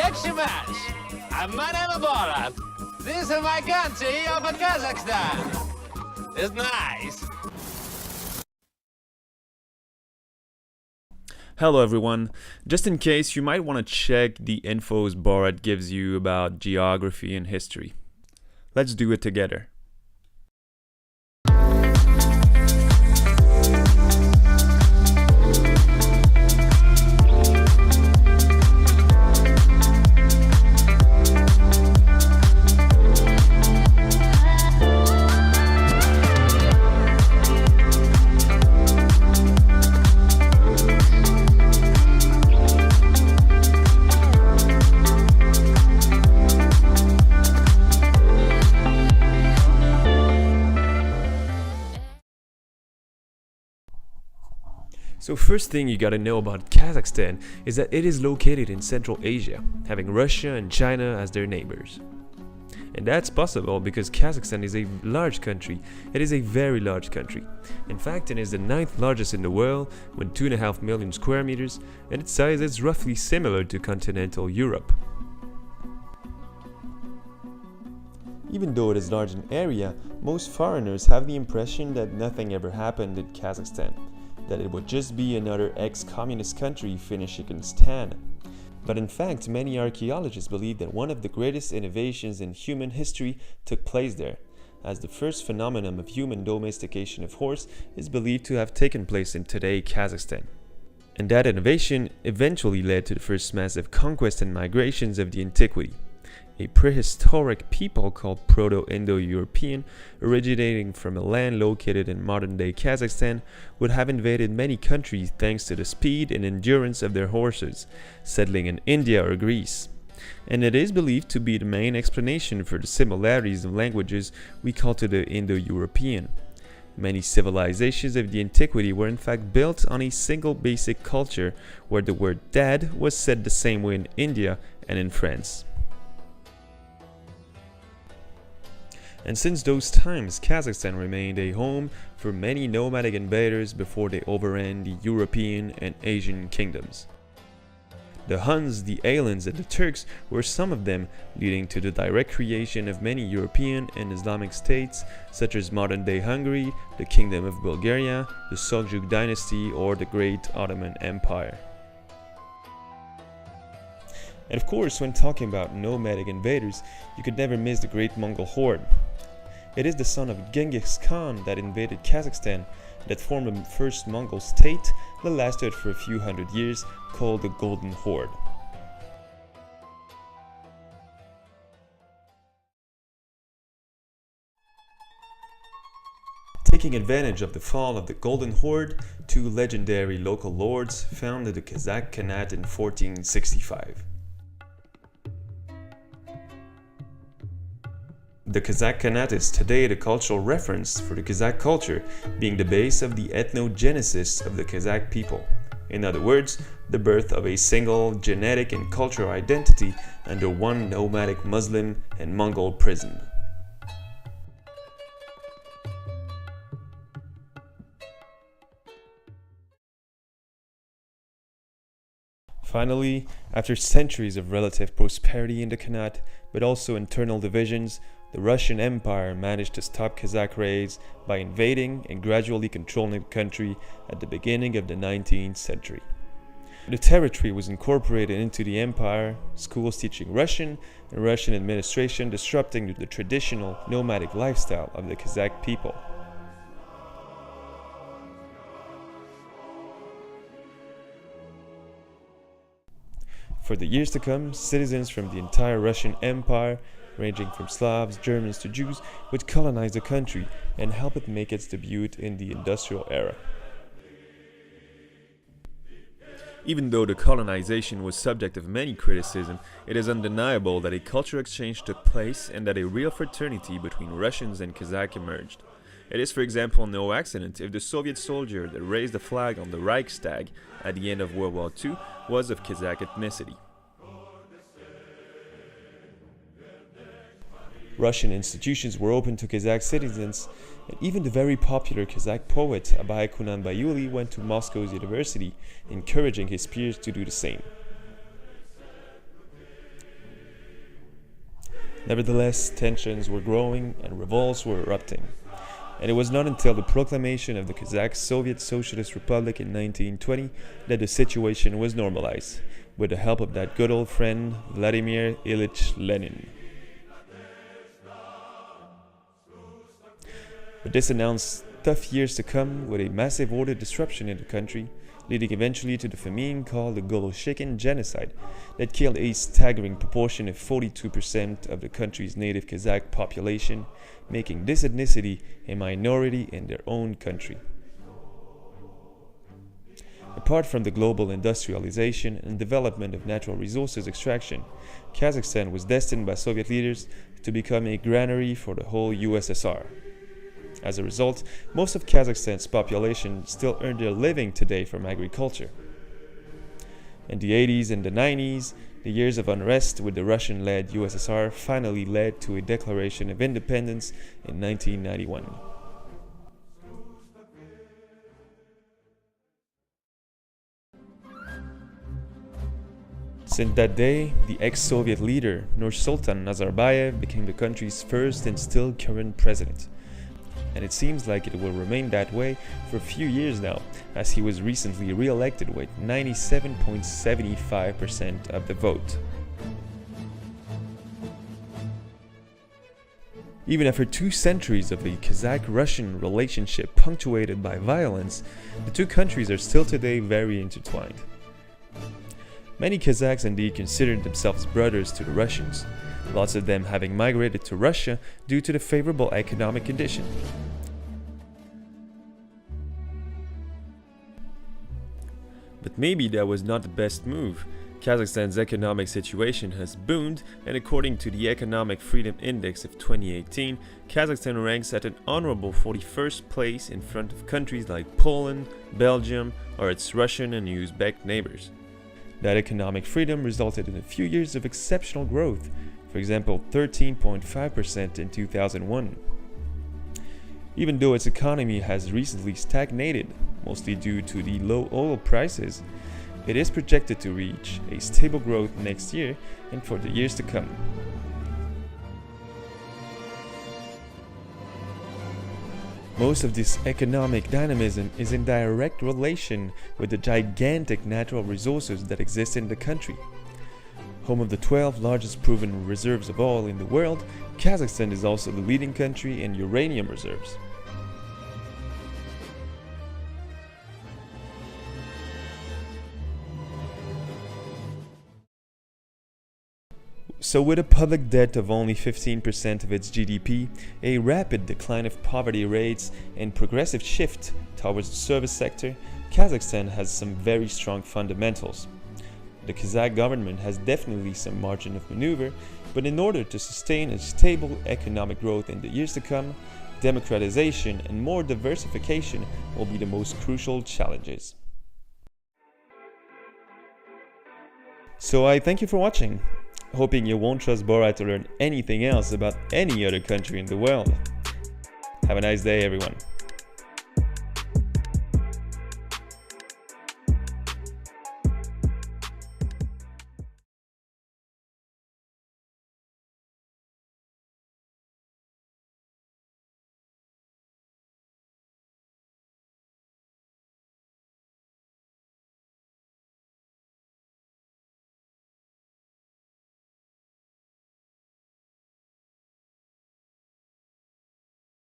як Shimash. My name is Borat. This is my country of Kazakhstan. It's nice. Hello everyone. Just in case, you might want to check the infos Borat gives you about geography and history. Let's do it together. So first thing you gotta know about Kazakhstan is that it is located in Central Asia, having Russia and China as their neighbors. And that's possible because Kazakhstan is a large country. It is a very large country. In fact, it is the 9th largest in the world with 2.5 million square meters, and its size is roughly similar to continental Europe. Even though it is large in area, most foreigners have the impression that nothing ever happened in Kazakhstan, that it would just be another ex-communist country finishing its tan. But in fact, many archaeologists believe that one of the greatest innovations in human history took place there, as the first phenomenon of human domestication of horse is believed to have taken place in today Kazakhstan. And that innovation eventually led to the first massive conquest and migrations of the antiquity. A prehistoric people called Proto-Indo-European, originating from a land located in modern-day Kazakhstan, would have invaded many countries thanks to the speed and endurance of their horses, settling in India or Greece. And it is believed to be the main explanation for the similarities of languages we call to the Indo-European. Many civilizations of the antiquity were in fact built on a single basic culture, where the word dad was said the same way in India and in France. And since those times, Kazakhstan remained a home for many nomadic invaders before they overran the European and Asian kingdoms. The Huns, the Alans, and the Turks were some of them, leading to the direct creation of many European and Islamic states, such as modern-day Hungary, the Kingdom of Bulgaria, the Seljuk dynasty, or the Great Ottoman Empire. And of course, when talking about nomadic invaders, you could never miss the Great Mongol Horde. It is the son of Genghis Khan that invaded Kazakhstan, that formed the first Mongol state that lasted for a few hundred years, called the Golden Horde. Taking advantage of the fall of the Golden Horde, two legendary local lords founded the Kazakh Khanate in 1465. The Kazakh Khanate is today the cultural reference for the Kazakh culture, being the base of the ethnogenesis of the Kazakh people. In other words, the birth of a single genetic and cultural identity under one nomadic Muslim and Mongol prism. Finally, after centuries of relative prosperity in the Khanate, but also internal divisions, the Russian Empire managed to stop Kazakh raids by invading and gradually controlling the country at the beginning of the 19th century. The territory was incorporated into the empire, schools teaching Russian, and Russian administration disrupting the traditional nomadic lifestyle of the Kazakh people. For the years to come, citizens from the entire Russian Empire, ranging from Slavs, Germans to Jews, would colonize the country and help it make its debut in the industrial era. Even though the colonization was subject of many criticism, it is undeniable that a cultural exchange took place and that a real fraternity between Russians and Kazakh emerged. It is, for example, no accident if the Soviet soldier that raised the flag on the Reichstag at the end of World War II was of Kazakh ethnicity. Russian institutions were open to Kazakh citizens, and even the very popular Kazakh poet Abay Kunanbayuli went to Moscow's university, encouraging his peers to do the same. Nevertheless, tensions were growing and revolts were erupting. And it was not until the proclamation of the Kazakh Soviet Socialist Republic in 1920 that the situation was normalized, with the help of that good old friend Vladimir Ilyich Lenin. But this announced tough years to come, with a massive order disruption in the country, leading eventually to the famine called the Goloshikin genocide that killed a staggering proportion of 42% of the country's native Kazakh population, making this ethnicity a minority in their own country. Apart from the global industrialization and development of natural resources extraction, Kazakhstan was destined by Soviet leaders to become a granary for the whole USSR. As a result, most of Kazakhstan's population still earn their living today from agriculture. In the 80s and the 90s, the years of unrest with the Russian-led USSR finally led to a declaration of independence in 1991. Since that day, the ex-Soviet leader Nursultan Nazarbayev became the country's first and still current president. And it seems like it will remain that way for a few years now, as he was recently re-elected with 97.75% of the vote. Even after 2 centuries of the Kazakh-Russian relationship punctuated by violence, the two countries are still today very intertwined. Many Kazakhs indeed considered themselves brothers to the Russians, lots of them having migrated to Russia due to the favorable economic condition. But maybe that was not the best move. Kazakhstan's economic situation has boomed, and according to the Economic Freedom Index of 2018, Kazakhstan ranks at an honorable 41st place in front of countries like Poland, Belgium, or its Russian and Uzbek neighbors. That economic freedom resulted in a few years of exceptional growth, for example 13.5% in 2001. Even though its economy has recently stagnated, mostly due to the low oil prices, it is projected to reach a stable growth next year and for the years to come. Most of this economic dynamism is in direct relation with the gigantic natural resources that exist in the country. Home of the 12 largest proven reserves of oil in the world, Kazakhstan is also the leading country in uranium reserves. So with a public debt of only 15% of its GDP, a rapid decline of poverty rates, and progressive shift towards the service sector, Kazakhstan has some very strong fundamentals. The Kazakh government has definitely some margin of maneuver, but in order to sustain a stable economic growth in the years to come, democratization and more diversification will be the most crucial challenges. So I thank you for watching. Hoping you won't trust Borat to learn anything else about any other country in the world. Have a nice day, everyone.